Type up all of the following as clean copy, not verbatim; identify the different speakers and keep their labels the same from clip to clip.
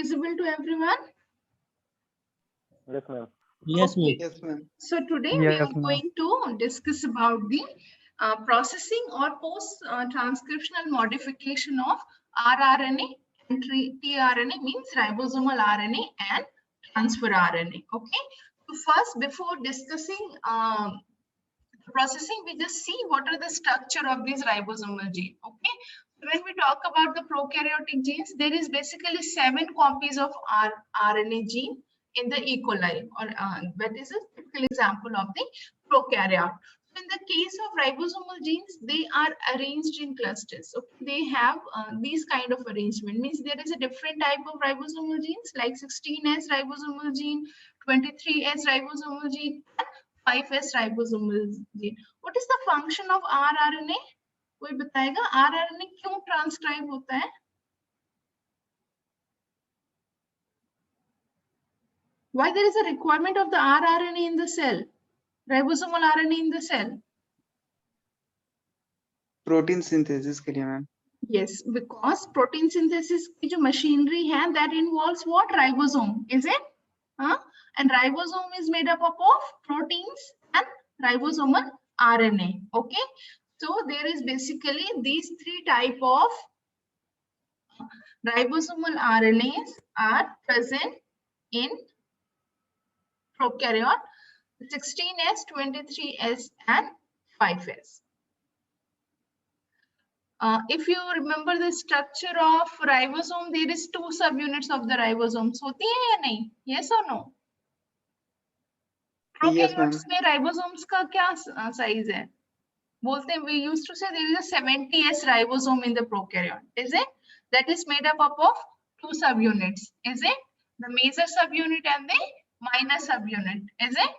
Speaker 1: visible to everyone?
Speaker 2: Yes, ma'am.
Speaker 3: Yes,
Speaker 1: Okay.
Speaker 3: ma'am.
Speaker 4: Yes, ma'am.
Speaker 1: So today we are going to discuss about the processing or post-transcriptional modification of rRNA and tRNA, means ribosomal RNA and transfer RNA. Okay. So first, before discussing processing, we just see what are the structure of this ribosomal gene. Okay. So when we talk about the prokaryotic genes, there is basically 7 copies of RNA gene in the E. coli, or that is a typical example of the prokaryote. So in the case of ribosomal genes, they are arranged in clusters. So they have these kind of arrangement, means there is a different type of ribosomal genes like 16S ribosomal gene, 23S ribosomal gene, 5S ribosomal gene. What is the function of rRNA? कोई बताएगा rRNA क्यों transcribe होता है? Why there is a requirement of the rRNA in the cell, ribosomal RNA in the cell?
Speaker 4: Protein synthesis के लिए ma'am.
Speaker 1: Yes, because protein synthesis की जो machinery है, that involves what? Ribosome, is it? And ribosome is made up of proteins and ribosomal RNA. Okay, so there is basically these 3 type of ribosomal RNAs are present in prokaryote: 16S, 23S, and 5S. If you remember the structure of ribosome, there is 2 subunits of the ribosomes. होती है या नहीं? Yes or no? Prokaryotes में ribosomes का क्या size है? बोलते हैं, we used to say there is a 70S ribosome in the prokaryote. Is it? That is made up of 2 subunits. Is it? The major subunit and the minor subunit. Is it?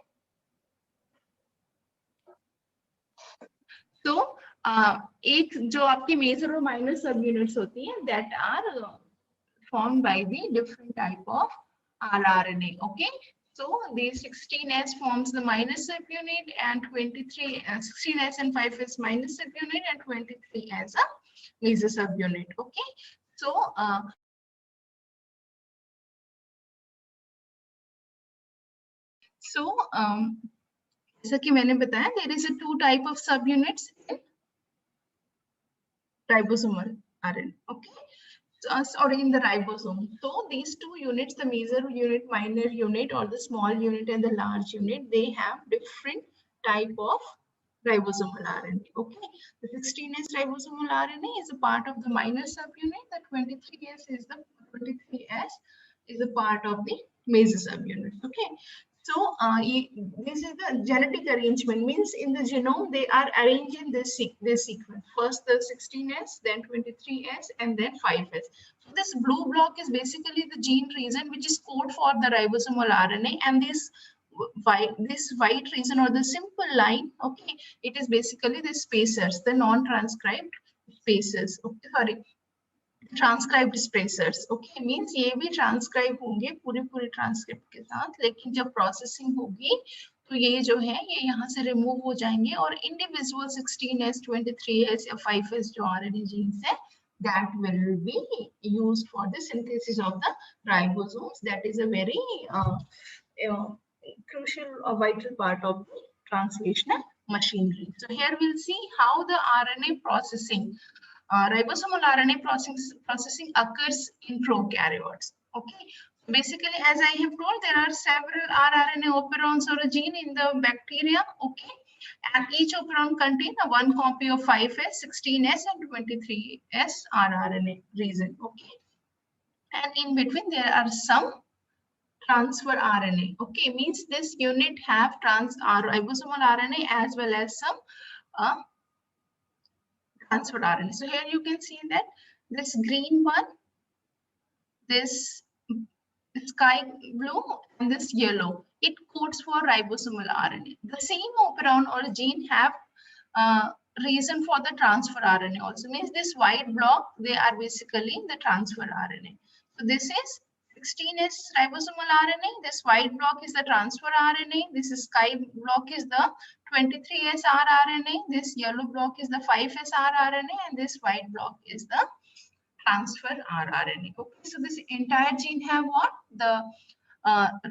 Speaker 1: So, एक जो आपकी major और minor सब units होती हैं, that are formed by the different type of rRNA. Okay, so the 16S forms the minor subunit, and 16S and 5S minor subunit, and 23 as a major subunit. Okay, so जैसा कि मैंने बताया, there is a 2 type of subunits in ribosomal RNA. Okay, or in the ribosome. So these 2 units, the major unit, minor unit, or the small unit and the large unit, they have different type of ribosomal RNA. Okay, the 16S ribosomal RNA is a part of the minor subunit. The 23S is a part of the major subunit. Okay. So this is the genetic arrangement, means in the genome they are arranged in this sequence. First the 16S, then 23S, and then 5S. So this blue block is basically the gene region which is code for the ribosomal RNA, and this white region or the simple line, okay, it is basically the spacers, the non-transcribed spacers. Okay, sorry, transcribed spacers. Okay, means ये भी transcribe होंगे पूरी transcript के साथ, लेकिन जब processing होगी तो ये जो है ये यहाँ से रिमूव हो जाएंगे और इंडिविजुअल 16S, 23S या 5S जो आरएनए जीन्स है, that will be used for the synthesis of the ribosomes. That is a very crucial or vital part of the translational machinery. So here we'll see how the RNA processing, ribosomal RNA processing occurs in prokaryotes. Okay, basically, as I have told, there are several rRNA operons or a gene in the bacteria. Okay, and each operon contains one copy of 5S, 16S, and 23S rRNA region. Okay, and in between there are some transfer RNA. Okay, means this unit have ribosomal RNA as well as some transferred RNA. So here you can see that this green one, this sky blue, and this yellow, it codes for ribosomal RNA. The same operon or gene have reason for the transfer RNA also, means this white block, they are basically the transfer RNA. So this is 16S ribosomal RNA, this white block is the transfer RNA, this sky block is the 23S rRNA, this yellow block is the 5S rRNA, and this white block is the transfer rRNA. Okay, so this entire gene have what? The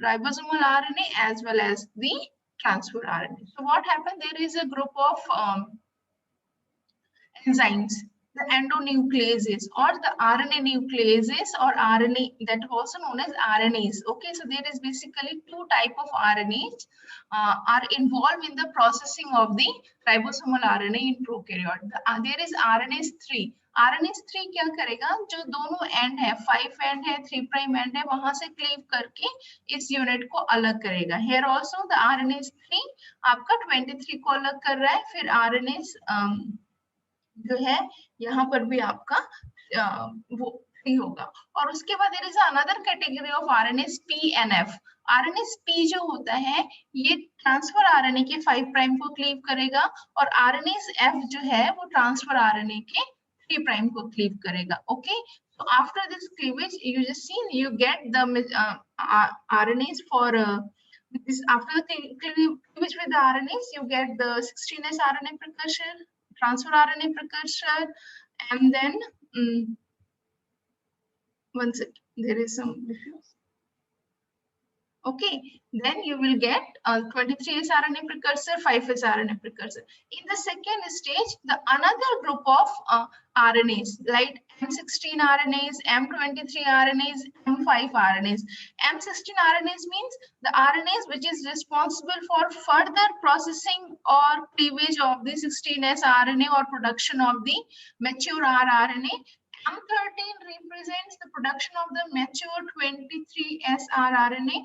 Speaker 1: ribosomal RNA as well as the transfer RNA. So what happened? There is a group of enzymes, the endonucleases or the RNA nucleases or RNA, that also known as RNAs. Okay, so there is basically two type of RNAs are involved in the processing of the ribosomal RNA in prokaryote. There is RNase 3. RNase 3 क्या करेगा? जो दोनों and है, 5 and है, 3 prime and है, वहां से cleave करके इस यूनिट को अलग करेगा. Here also the RNase 3 आपका 23 को अलग कर रहा है. फिर RNase जो है यहाँ पर भी आपका वो 3 होगा. और उसके बाद there is another category of RNase P and F. RNase P जो होता है ये ट्रांसफर RNA के 5 प्राइम को क्लीव करेगा और RNase F जो है वो ट्रांसफर RNA के 3 प्राइम को क्लीव करेगा. Okay, so after this cleavage you just see you get the RNase for this. After the cleavage with the RNase you get the 16S RNA precursor, transfer RNA precursor, and then one second, there is some difference. Okay, then you will get 23S RNA precursor, 5S RNA precursor. In the second stage, the another group of RNAs like M16 RNAs, M23 RNAs, M5 RNAs. M16 RNAs means the RNAs which is responsible for further processing or cleavage of the 16S RNA or production of the mature rRNA. M13 represents the production of the mature 23S rRNA.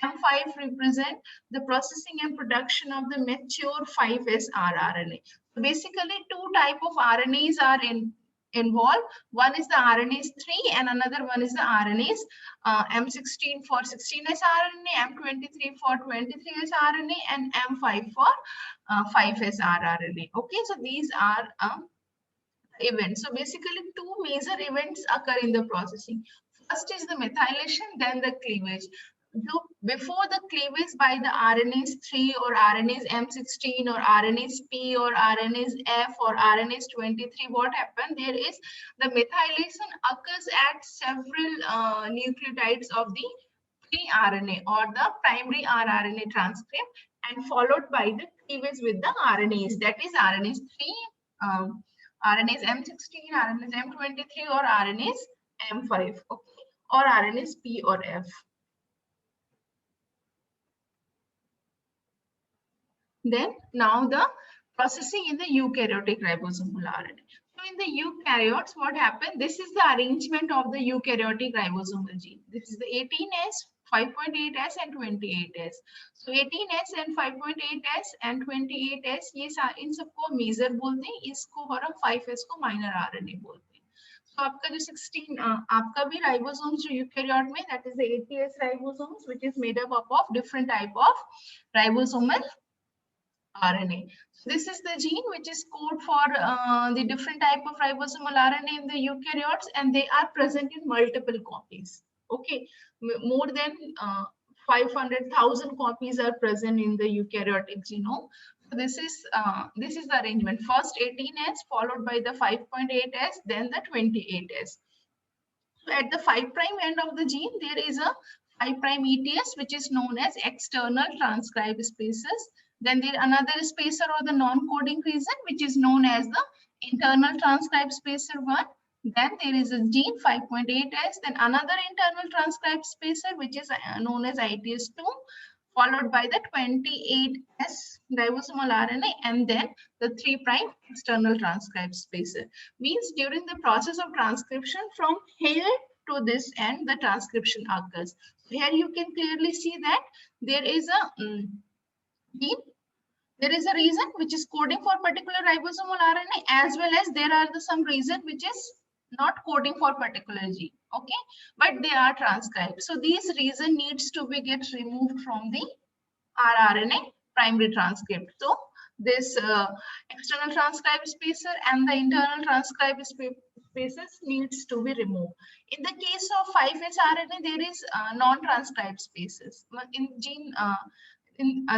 Speaker 1: M5 represent the processing and production of the mature 5S rRNA. So basically, two type of RNAs are involved. One is the RNase 3 and another one is the RNase M16 for 16S RNA, M23 for 23S RNA, and M5 for 5S rRNA. Okay, so these are events. So basically, two major events occur in the processing. First is the methylation, then the cleavage. Before the cleavage by the RNase 3 or RNase M16 or RNase P or RNase F or RNase 23, what happened? There is the methylation occurs at several nucleotides of the pre-RNA or the primary rRNA transcript and followed by the cleavage with the RNase, that is RNase 3, RNase M16, RNase M23 or RNase M5, okay, or RNase P or F. Then now the processing in the eukaryotic ribosomal RNA. So in the eukaryotes, what happened? This is the arrangement of the eukaryotic ribosomal gene. This is the 18S, 5.8S and 28S. So 18S and 5.8S and 28S, ये इन सबको major बोलते हैं, इसको और 5S को minor RNA बोलते हैं. So आपका जो 16 आपका भी ribosomes जो eukaryote में, that is the 80S ribosomes, which is made up of different type of ribosomal RNA. So this is the gene which is code for the different type of ribosomal RNA in the eukaryotes, and they are present in multiple copies. Okay, more than 500,000 copies are present in the eukaryotic genome. So this is the arrangement. First 18S followed by the 5.8S, then the 28S. So at the 5' end of the gene, there is a 5' ETS, which is known as external transcribe spaces. Then there another spacer or the non-coding region, which is known as the internal transcribe spacer 1. Then there is a gene 5.8S, then another internal transcribe spacer, which is known as ITS2, followed by the 28S ribosomal RNA, and then the 3' external transcribe spacer. Means during the process of transcription from here to this end, the transcription occurs. So here you can clearly see that there is a gene. There is a region which is coding for particular ribosomal RNA, as well as there are some region which is not coding for particular gene, okay, but they are transcribed. So these region needs to be get removed from the rRNA primary transcript. So this external transcribe spacer and the internal transcribe spaces needs to be removed. In the case of 5S RNA, there is non-transcribed spaces. In gene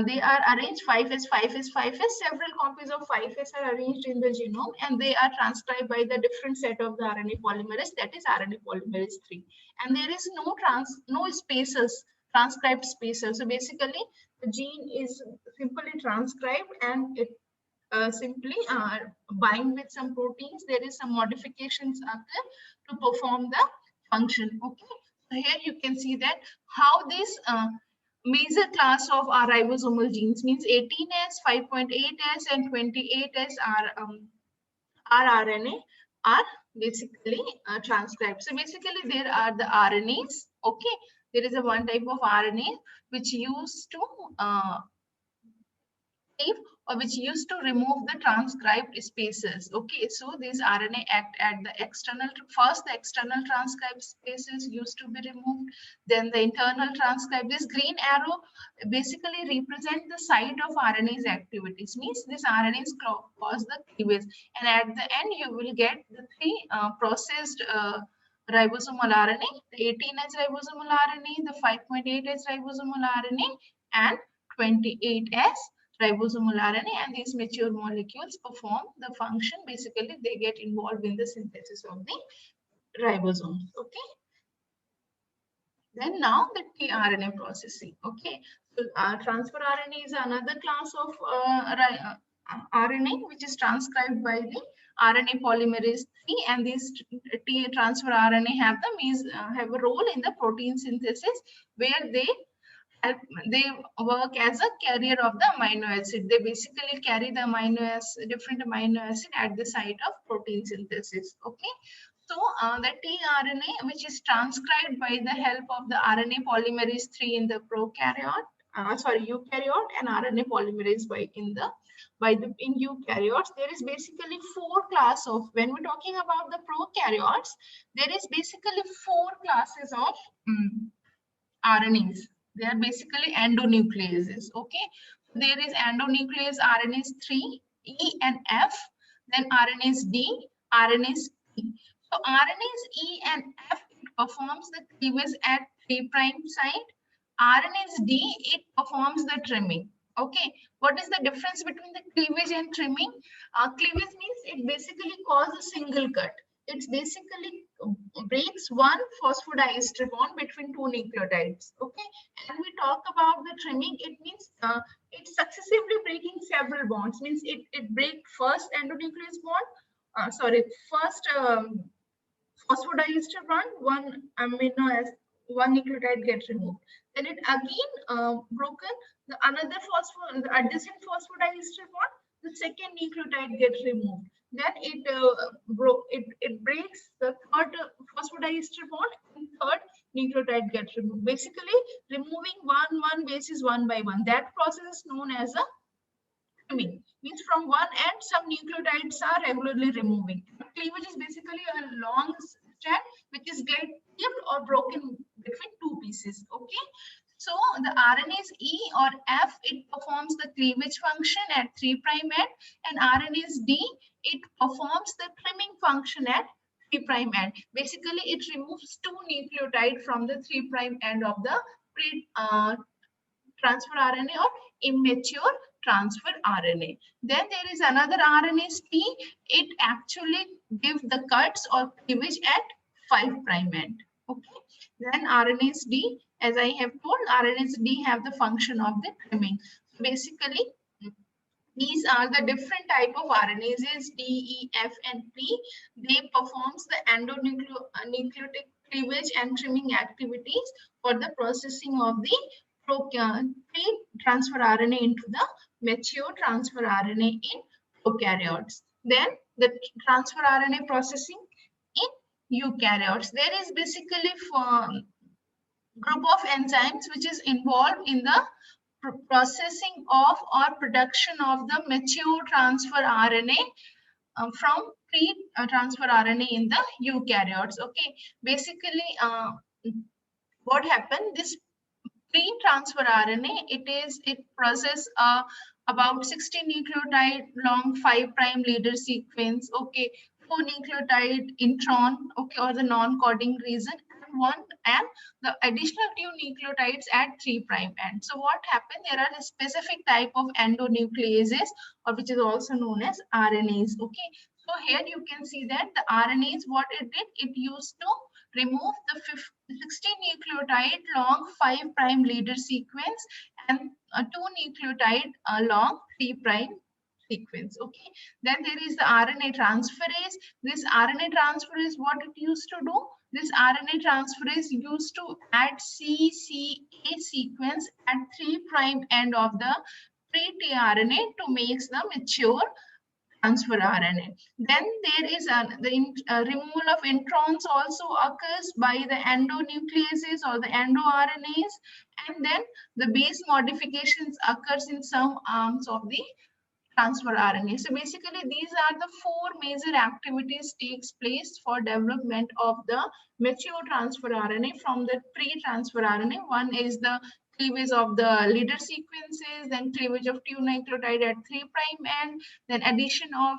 Speaker 1: they are arranged 5s, 5s, 5s. Several copies of 5s are arranged in the genome, and they are transcribed by the different set of the RNA polymerase, that is RNA polymerase 3. And there is no spacers, transcribed spacers. So basically, the gene is simply transcribed, and it simply bind with some proteins. There is some modifications occur to perform the function. Okay, so here you can see that how this major class of our ribosomal genes, means 18S, 5.8S, and 28S are RNA, are basically transcribed. So basically, there are the RNAs. Okay, there is a one type of RNA which used to or which used to remove the transcribed spaces. Okay, so these RNA act at the external, first the external transcribed spaces used to be removed, then the internal transcribed. This green arrow basically represent the site of RNA's activities, means this RNAs cause the cleavage, and at the end you will get the three processed ribosomal RNA, the 18S ribosomal RNA, the 5.8S ribosomal RNA, and 28S ribosomal RNA, and these mature molecules perform the function. Basically, they get involved in the synthesis of the ribosomes. Okay. Then now the tRNA processing. Okay. So transfer RNA is another class of RNA which is transcribed by the RNA polymerase 3, and these transfer RNA have a role in the protein synthesis, where they work as a carrier of the amino acid. They basically carry the different amino acid at the site of protein synthesis. Okay, so the tRNA, which is transcribed by the help of the RNA polymerase 3 in the eukaryote, and RNA polymerase in eukaryotes. There is basically four classes of, when we're talking about the prokaryotes, there is basically four classes of RNAs. They are basically endonucleases. Okay, there is endonuclease RNase 3, E, and F, then RNase D, RNase P. So RNase E and F, it performs the cleavage at 3' site. RNase D, it performs the trimming. Okay, what is the difference between the cleavage and trimming? Cleavage means it basically causes a single cut. It basically breaks one phosphodiester bond between two nucleotides. Okay, and we talk about the trimming, it means it's successively breaking several bonds, means it breaks first endonuclease bond, first phosphodiester bond, one nucleotide gets removed, then it again broken the adjacent phosphodiester bond, the second nucleotide gets removed, then it breaks the third phosphodiester bond, and third nucleotide gets removed. Basically, removing one basis one by one. That process is known as a trimming. Means from one end, some nucleotides are regularly removing. Cleavage is basically a long strand which is clipped or broken between two pieces. Okay. So the RNase E or F, it performs the cleavage function at 3' end, and RNase D, it performs the trimming function at 3' end. Basically, it removes two nucleotides from the 3' end of the transfer RNA or immature transfer RNA. Then there is another RNase P. It actually gives the cuts or cleavage at 5' end. Okay. Then RNase D, as I have told, RNase D have the function of the trimming. So basically, these are the different type of RNases, D, E, F, and P. They performs the endonucleotic cleavage and trimming activities for the processing of the transfer RNA into the mature transfer RNA in prokaryotes. Then the transfer RNA processing in eukaryotes. There is basically group of enzymes which is involved in the processing of or production of the mature transfer RNA from pre-transfer RNA in the eukaryotes. Okay, basically what happened, this pre-transfer RNA, it processes about 16 nucleotide long 5' leader sequence. Okay, 4 nucleotide intron, okay, or the non-coding region, 1 and the additional 2 nucleotides at 3' end. So what happened? There are a specific type of endonucleases, or which is also known as RNAs. Okay, so here you can see that the RNAs, what it did, it used to remove the 16 nucleotide long 5' leader sequence and 2 nucleotide long 3' sequence. Okay, then there is the RNA transferase. This RNA transferase, what it used to do, this RNA transferase used to add CCA sequence at 3' end of the pre-tRNA to make the mature transfer RNA. Then there is the removal of introns also occurs by the endonucleases or the endoRNAs, and then the base modifications occurs in some arms of the transfer RNA. So basically these are the 4 major activities takes place for development of the mature transfer RNA from the pre-transfer RNA. One is the cleavage of the leader sequences, then cleavage of 2 nucleotide at 3' end, then addition of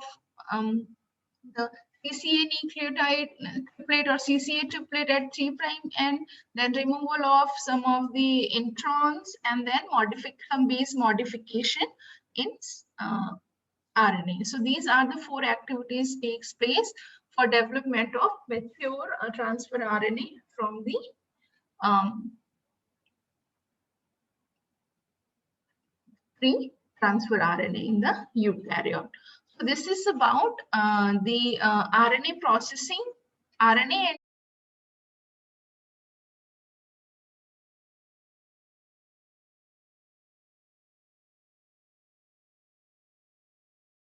Speaker 1: the CCA nucleotide triplet or CCA triplet at 3' end, then removal of some of the introns, and then some base modification in RNA. So these are the 4 activities takes place for development of mature transfer RNA from the pre-transfer RNA in the eukaryote. So this is about the RNA processing, RNA and